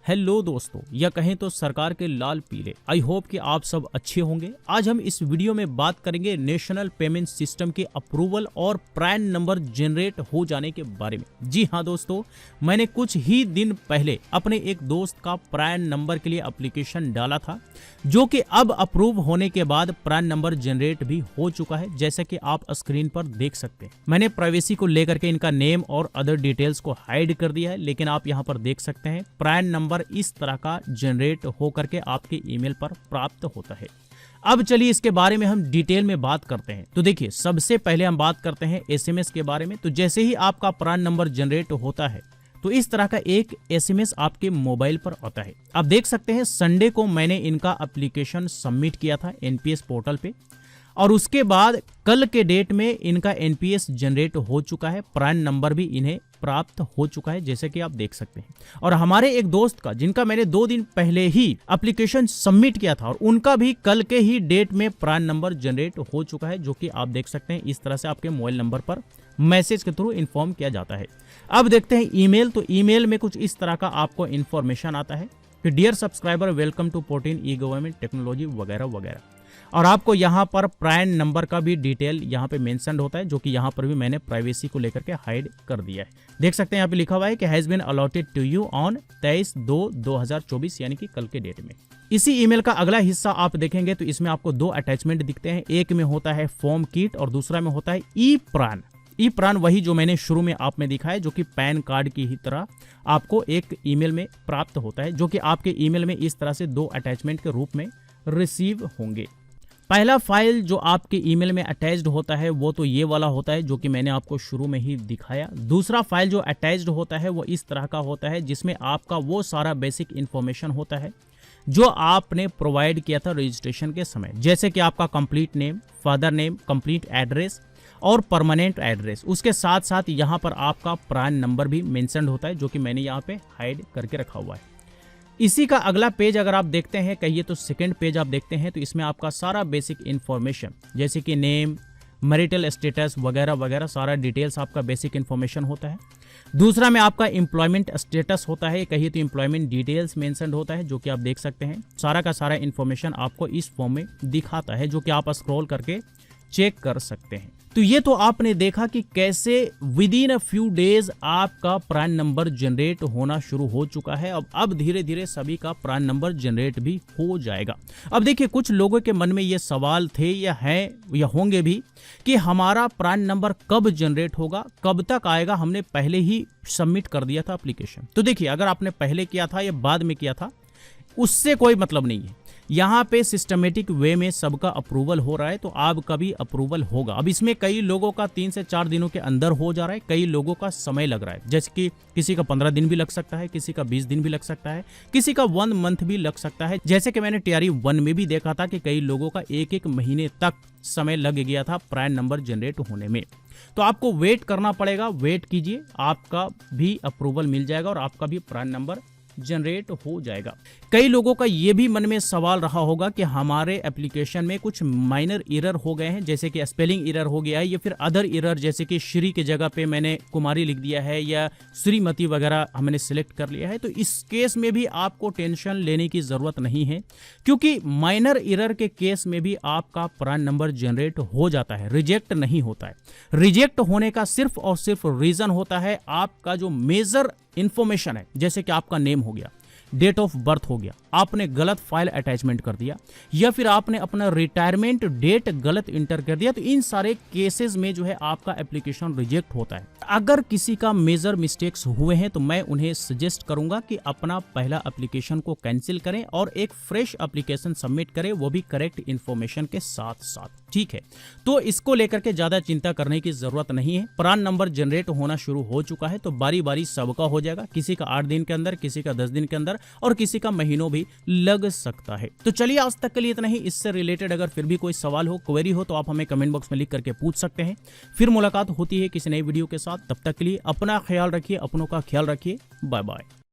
Hello दोस्तों, या कहें तो सरकार के लाल पीले। आई होप कि आप सब अच्छे होंगे। आज हम इस वीडियो में बात करेंगे नेशनल पेमेंट सिस्टम के अप्रूवल और प्रान नंबर जनरेट हो जाने के बारे में। जी हाँ दोस्तों, मैंने कुछ ही दिन पहले अपने एक दोस्त का प्रान नंबर के लिए एप्लीकेशन डाला था, जो कि अब अप्रूव होने के बाद प्रान नंबर जनरेट भी हो चुका है, जैसा कि आप स्क्रीन पर देख सकते हैं। मैंने प्राइवेसी को लेकर के इनका नेम और अदर डिटेल्स को हाइड कर दिया है, लेकिन आप यहाँ पर देख सकते हैं प्रान नंबर इस तरह का जनरेट होकर के आपके ईमेल पर प्राप्त होता है। अब चलिए इसके बारे में हम डिटेल में बात करते हैं। तो देखिए, सबसे पहले हम बात करते हैं एसएमएस के बारे में। तो जैसे ही आपका प्रान नंबर जनरेट होता है तो इस तरह का एक एसएमएस आपके मोबाइल पर आता है। आप देख सकते हैं संडे को मैंने इनका एप्लीकेशन सबमिट किया था एनपीएस पोर्टल पे, और उसके बाद कल के डेट में इनका एनपीएस जनरेट हो चुका है। प्रान नंबर भी इन्हें प्राप्त हो चुका है, जैसे कि आप देख सकते हैं। और हमारे एक दोस्त का, जिनका मैंने 2 दिन पहले ही एप्लीकेशन सबमिट किया था, और उनका भी कल के ही डेट में प्रान नंबर जनरेट हो चुका है, जो कि आप देख सकते हैं। इस तरह से आपके मोबाइल नंबर पर मैसेज के थ्रू इन्फॉर्म किया जाता है। अब देखते हैं ईमेल। तो ईमेल में कुछ इस तरह का आपको इन्फॉर्मेशन आता है कि dear subscriber, welcome to 14 e government technology वगैरह वगैरह। और आपको यहाँ पर प्रान नंबर का भी डिटेल यहाँ पे मेंशन होता है, जो कि यहाँ पर भी मैंने प्राइवेसी को लेकर के हाइड कर दिया है। देख सकते हैं यहाँ पे लिखा हुआ है कि has been allotted to you on 23/2/2024, यानी कि कल के डेट में। इसी ईमेल का अगला हिस्सा आप देखेंगे तो इसमें आपको 2 अटैचमेंट दिखते हैं। एक में होता है फॉर्म किट और दूसरा में होता है ई प्रान। ई प्रान वही जो मैंने शुरू में आप में दिखाया, जो कि पैन कार्ड की ही तरह आपको एक ईमेल में प्राप्त होता है, जो कि आपके ईमेल में इस तरह से 2 अटैचमेंट के रूप में रिसीव होंगे। पहला फाइल जो आपके ईमेल में अटैच्ड होता है वो तो ये वाला होता है, जो कि मैंने आपको शुरू में ही दिखाया। दूसरा फाइल जो अटैच्ड होता है वो इस तरह का होता है, जिसमें आपका वो सारा बेसिक इन्फॉर्मेशन होता है जो आपने प्रोवाइड किया था रजिस्ट्रेशन के समय, जैसे कि आपका complete name, father name, complete address और परमानेंट एड्रेस। उसके साथ साथ यहाँ पर आपका प्रान नंबर भी मेंशन होता है, जो कि मैंने यहाँ पे हाइड करके रखा हुआ है। इसी का अगला पेज अगर आप देखते हैं, कहिए तो सेकंड पेज आप देखते हैं, तो इसमें आपका सारा बेसिक इन्फॉर्मेशन, जैसे कि नेम, मैरिटल स्टेटस वगैरह वगैरह, सारा डिटेल्स आपका बेसिक इन्फॉर्मेशन होता है। दूसरा में आपका एम्प्लॉयमेंट स्टेटस होता है, कहिए तो एम्प्लॉयमेंट डिटेल्स मेंशन होता है, जो कि आप देख सकते हैं। सारा का सारा इन्फॉर्मेशन आपको इस फॉर्म में दिखाता है, जो कि आप स्क्रॉल करके चेक कर सकते हैं। तो ये तो आपने देखा कि कैसे with in a few days आपका प्रान नंबर जनरेट होना शुरू हो चुका है। अब धीरे धीरे सभी का प्रान नंबर जनरेट भी हो जाएगा। अब देखिए, कुछ लोगों के मन में ये सवाल थे या हैं या होंगे भी कि हमारा प्रान नंबर कब जनरेट होगा, कब तक आएगा। हमने पहले ही सबमिट कर दिया था एप्लीकेशन। तो देखिए, अगर आपने पहले किया था या बाद में किया था, उससे कोई मतलब नहीं है। यहाँ पे सिस्टमेटिक वे में सबका अप्रूवल हो रहा है, तो आपका भी अप्रूवल होगा। अब इसमें कई लोगों का 3 से 4 दिनों के अंदर हो जा रहा है, कई लोगों का समय लग रहा है, जैसे कि किसी का 15 दिन भी लग सकता है, किसी का 20 दिन भी लग सकता है, किसी का 1 मंथ भी लग सकता है। जैसे कि मैंने टीआरई 1 में भी देखा था कि कई लोगों का 1-1 महीने तक समय लग गया था प्रान नंबर जनरेट होने में। तो आपको वेट करना पड़ेगा, वेट कीजिए, आपका भी अप्रूवल मिल जाएगा और आपका भी प्रान नंबर जनरेट हो जाएगा। कई लोगों का ये भी मन में सवाल रहा होगा कि हमारे एप्लीकेशन में कुछ माइनर एरर हो गए हैं, जैसे कि स्पेलिंग एरर हो गया है या फिर अदर एरर, जैसे कि श्री के जगह पे मैंने कुमारी लिख दिया है या श्रीमती वगैरह हमने सिलेक्ट कर लिया है। तो इस केस में भी आपको टेंशन लेने की जरूरत नहीं है, क्योंकि माइनर एरर के केस में भी आपका प्रान नंबर जनरेट हो जाता है, रिजेक्ट नहीं होता है। रिजेक्ट होने का सिर्फ और सिर्फ रीजन होता है आपका जो मेजर इंफॉर्मेशन है, जैसे कि आपका नेम हो गया, डेट ऑफ बर्थ हो गया, आपने गलत फाइल अटैचमेंट कर दिया, या फिर आपने अपना रिटायरमेंट डेट गलत इंटर कर दिया। तो इन सारे केसेस में जो है आपका एप्लीकेशन रिजेक्ट होता है। अगर किसी का मेजर मिस्टेक्स हुए हैं तो मैं उन्हें सजेस्ट करूंगा कि अपना पहला एप्लीकेशन को कैंसिल करें और एक फ्रेश एप्लीकेशन सबमिट करें, वो भी करेक्ट इन्फॉर्मेशन के साथ साथ। ठीक है, तो इसको लेकर के ज्यादा चिंता करने की जरूरत नहीं है। प्रान नंबर जनरेट होना शुरू हो चुका है, तो बारी बारी सबका हो जाएगा, किसी का 8 दिन के अंदर, किसी का 10 दिन के अंदर और किसी का महीनों भी लग सकता है। तो चलिए, आज तक के लिए इतना ही। इससे रिलेटेड अगर फिर भी कोई सवाल हो, क्वेरी हो, तो आप हमें कमेंट बॉक्स में लिख करके पूछ सकते हैं। फिर मुलाकात होती है किसी नई वीडियो के साथ। तब तक के लिए अपना ख्याल रखिए, अपनों का ख्याल रखिए। Bye bye.